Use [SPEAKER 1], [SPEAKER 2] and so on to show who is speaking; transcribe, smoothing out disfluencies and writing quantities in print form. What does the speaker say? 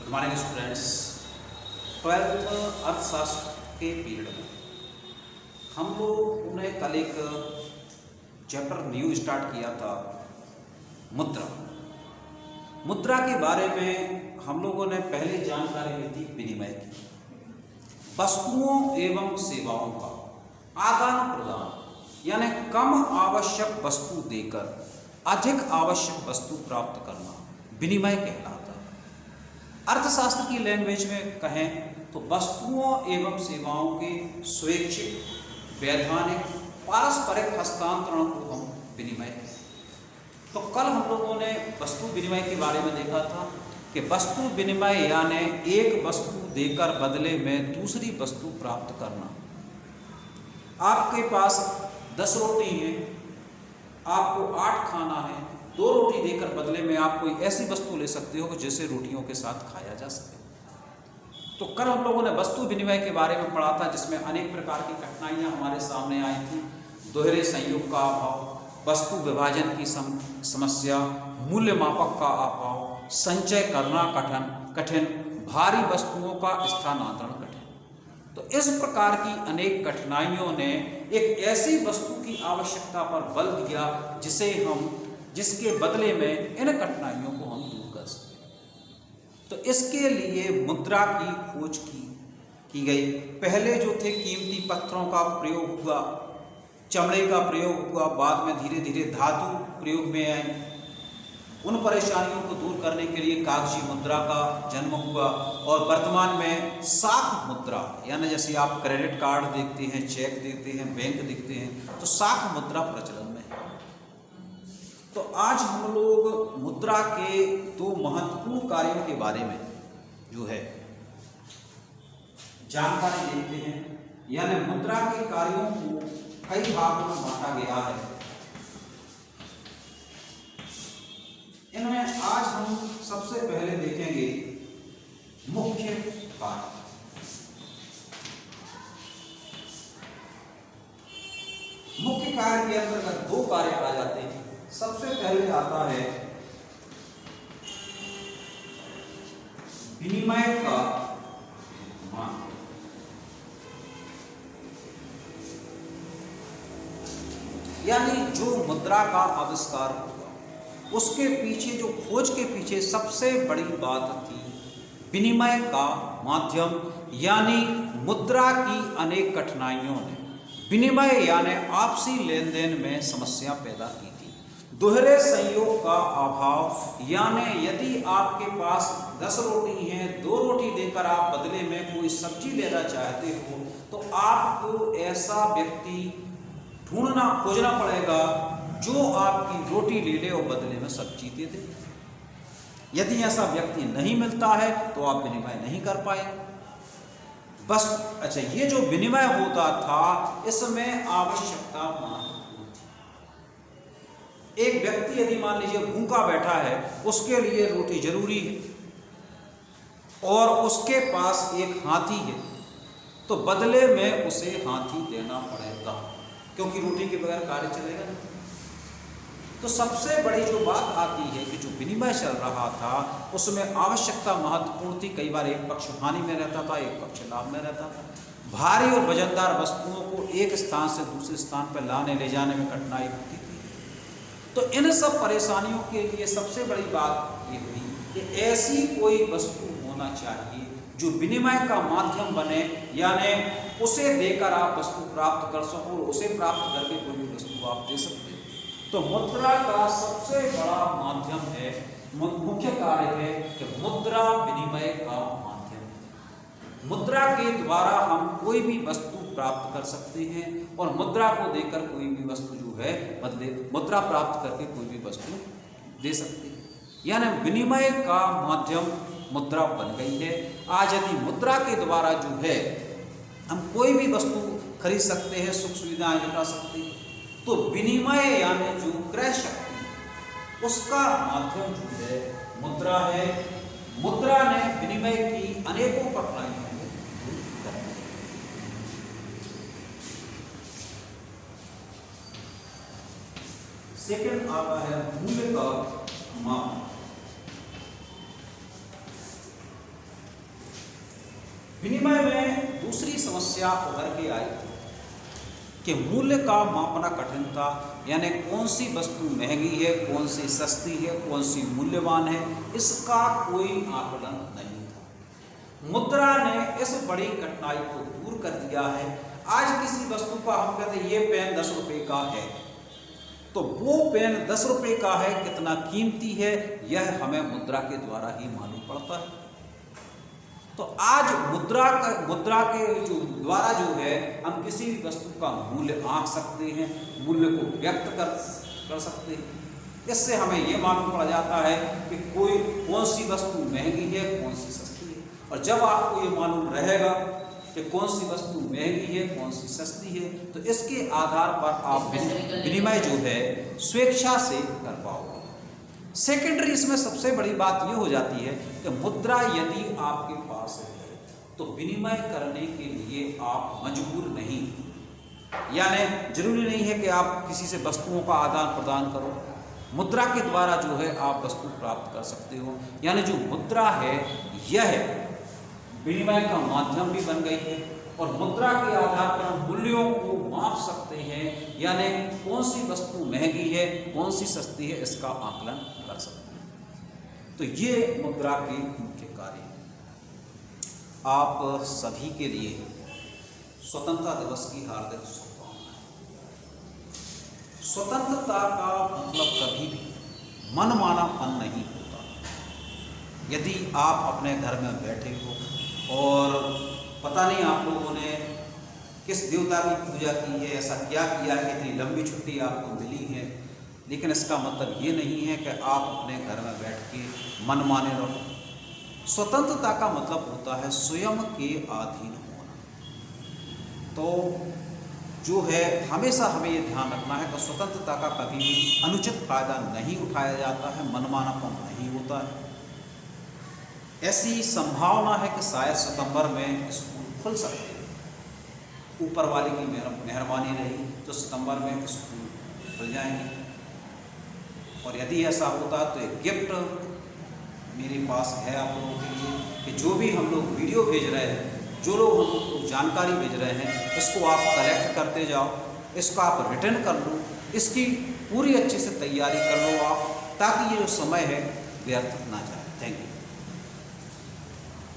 [SPEAKER 1] Good morning students. 12th अर्थशास्त्र के period में हम लोगों ने कल एक चैप्टर न्यू स्टार्ट किया था, मुद्रा। मुद्रा के बारे में हम लोगों ने पहले जानकारी ली थी विनिमय की। वस्तुओं एवं सेवाओं का आदान प्रदान, यानी कम आवश्यक वस्तु देकर अधिक आवश्यक वस्तु प्राप्त करना विनिमय कहलाता है। अर्थशास्त्र की लैंग्वेज में कहें तो वस्तुओं एवं सेवाओं के स्वैच्छिक, वैधानिक, पारस्परिक हस्तांतरण को हम विनिमय कहते हैं। तो कल हम लोगों ने वस्तु विनिमय के बारे में देखा था कि वस्तु विनिमय यानी एक वस्तु देकर बदले में दूसरी वस्तु प्राप्त करना। आपके पास 10 रोटी है, आपको 8 खाना है, 2 रोटी देकर बदले में आप कोई ऐसी वस्तु ले सकते हो जिसे रोटियों के साथ खाया जा सके। तो कल हम लोगों ने वस्तु विनिमय के बारे में पढ़ा था, जिसमें अनेक प्रकार की कठिनाइयां हमारे सामने आई थी। दोहरे संयोग का अभाव, वस्तु विभाजन की समस्या, मूल्य मापक का अभाव, संचय करना कठिन, भारी वस्तुओं का स्थानांतरण कठिन। तो इस प्रकार की अनेक कठिनाइयों ने एक ऐसी वस्तु की आवश्यकता पर बल दिया जिसके बदले में इन कठिनाइयों को हम दूर कर सकें। तो इसके लिए मुद्रा की खोज की गई। पहले जो थे कीमती पत्थरों का प्रयोग हुआ, चमड़े का प्रयोग हुआ, बाद में धीरे धीरे धातु प्रयोग में आई। उन परेशानियों को दूर करने के लिए कागजी मुद्रा का जन्म हुआ और वर्तमान में साख मुद्रा, यानी जैसे आप क्रेडिट कार्ड देखते हैं, चेक देखते हैं, बैंक देखते हैं, तो साख मुद्रा प्रचलन में है। तो आज हम लोग मुद्रा के 2 महत्वपूर्ण कार्यों के बारे में जो है जानकारी देखते हैं। यानी मुद्रा के कार्यों को कई भागों में बांटा गया है। इनमें आज हम सबसे पहले देखेंगे मुख्य कार्य। मुख्य कार्य के अंतर्गत 2 कार्य आ जाते हैं। सबसे पहले आता है विनिमय का माध्यम। यानी जो मुद्रा का आविष्कार हुआ, उसके पीछे जो खोज के पीछे सबसे बड़ी बात थी विनिमय का माध्यम। यानी मुद्रा की अनेक कठिनाइयों ने विनिमय यानी आपसी लेन देन में समस्या पैदा की थी। दोहरे संयोग का अभाव, यानी यदि आपके पास 10 रोटी हैं, 2 रोटी देकर आप बदले में कोई सब्जी लेना चाहते हो, तो आपको ऐसा व्यक्ति खोजना पड़ेगा जो आपकी रोटी ले ले और बदले में सब्जी दे दे। यदि ऐसा व्यक्ति नहीं मिलता है तो आप विनिमय नहीं कर पाए। बस अच्छा, ये जो विनिमय होता था इसमें आवश्यकता महत्वपूर्ण थी। एक व्यक्ति यदि मान लीजिए भूखा बैठा है, उसके लिए रोटी जरूरी है और उसके पास एक हाथी है, तो बदले में उसे हाथी देना पड़ेगा, क्योंकि रोटी के बगैर कार्य चलेगा नहीं। तो सबसे बड़ी जो बात आती है कि जो विनिमय चल रहा था उसमें आवश्यकता महत्वपूर्ण थी। कई बार एक पक्ष हानि में रहता था, एक पक्ष लाभ में रहता था। भारी और वजनदार वस्तुओं को एक स्थान से दूसरे स्थान पर लाने ले जाने में कठिनाई होती थी। तो इन सब परेशानियों के लिए सबसे बड़ी बात ये हुई कि ऐसी कोई वस्तु होना चाहिए जो विनिमय का माध्यम बने, यानी उसे देकर आप वस्तु प्राप्त कर सको और उसे प्राप्त करके कोई भी वस्तु आप दे सकते। तो मुद्रा का सबसे बड़ा माध्यम है, मुख्य कार्य है कि मुद्रा विनिमय का माध्यम। मुद्रा के द्वारा हम कोई भी वस्तु प्राप्त कर सकते हैं और मुद्रा को देकर कोई भी वस्तु जो है बदले मुद्रा प्राप्त करके कोई भी वस्तु दे सकते हैं। यानी विनिमय का माध्यम मुद्रा बन गई है। आज यदि मुद्रा के द्वारा जो है हम कोई भी वस्तु खरीद सकते हैं, सुख सुविधाएं जुटा सकते हैं, तो विनिमय यानी जो क्रय शक्ति, उसका माध्यम जो है मुद्रा है। मुद्रा ने विनिमय की अनेकों कठिनाइयों को दूर कर दिया। सेकंड आता है मूल्य का माप। विनिमय में दूसरी समस्या उभर के आई कि मूल्य का मापना कठिन था, यानी कौन सी वस्तु महंगी है, कौन सी सस्ती है, कौन सी मूल्यवान है, इसका कोई आकलन नहीं था। मुद्रा ने इस बड़ी कठिनाई को दूर कर दिया है। आज किसी वस्तु का हम कहते हैं ये पेन 10 रुपये का है, तो वो पेन 10 रुपये का है, कितना कीमती है यह हमें मुद्रा के द्वारा ही मालूम पड़ता है। तो आज मुद्रा के जो द्वारा जो है हम किसी भी वस्तु का मूल्य आंक सकते हैं, मूल्य को व्यक्त कर सकते हैं। इससे हमें ये मालूम पड़ जाता है कि कौन सी वस्तु महंगी है, कौन सी सस्ती है। और जब आपको ये मालूम रहेगा कि कौन सी वस्तु महंगी है, कौन सी सस्ती है, तो इसके आधार पर आप विनिमय जो है स्वेच्छा से कर पाओगे। सेकेंडरी इसमें सबसे बड़ी बात ये हो जाती है कि मुद्रा यदि आपके पास है तो विनिमय करने के लिए आप मजबूर नहीं, यानी जरूरी नहीं है कि आप किसी से वस्तुओं का आदान प्रदान करो। मुद्रा के द्वारा जो है आप वस्तु प्राप्त कर सकते हो, यानी जो मुद्रा है यह विनिमय का माध्यम भी बन गई है। और मुद्रा के आधार पर हम मूल्यों को माप सकते हैं, यानी कौन सी वस्तु महंगी है, कौन सी सस्ती है, इसका आकलन कर सकते हैं। तो ये मुद्रा के मुख्य कार्य हैं। आप सभी के लिए स्वतंत्रता दिवस की हार्दिक शुभकामनाएं। स्वतंत्रता का मतलब कभी भी मनमानापन नहीं होता। यदि आप अपने घर में बैठे हो और पता नहीं आप लोगों ने किस देवता की पूजा की है, ऐसा क्या किया है कि इतनी लंबी छुट्टी आपको मिली है, लेकिन इसका मतलब ये नहीं है कि आप अपने घर में बैठ के मनमाने रहो। स्वतंत्रता का मतलब होता है स्वयं के अधीन होना। तो जो है हमेशा हमें ये ध्यान रखना है कि स्वतंत्रता का कभी भी अनुचित फायदा नहीं उठाया जाता है, मनमानापन नहीं होता है। ऐसी संभावना है कि शायद सितंबर में स्कूल खुल सकते हैं। ऊपर वाले की मेहरबानी रही तो सितंबर में स्कूल खुल जाएंगे। और यदि ऐसा होता तो एक गिफ्ट मेरे पास है आप लोगों के लिए कि जो भी हम लोग वीडियो भेज रहे हैं, जो लोग हम लोग जानकारी भेज रहे हैं, इसको आप कलेक्ट करते जाओ, इसको आप रिटर्न कर लो, इसकी पूरी अच्छे से तैयारी कर लो आप, ताकि ये जो समय है व्यर्थ ना जाए। Thank you.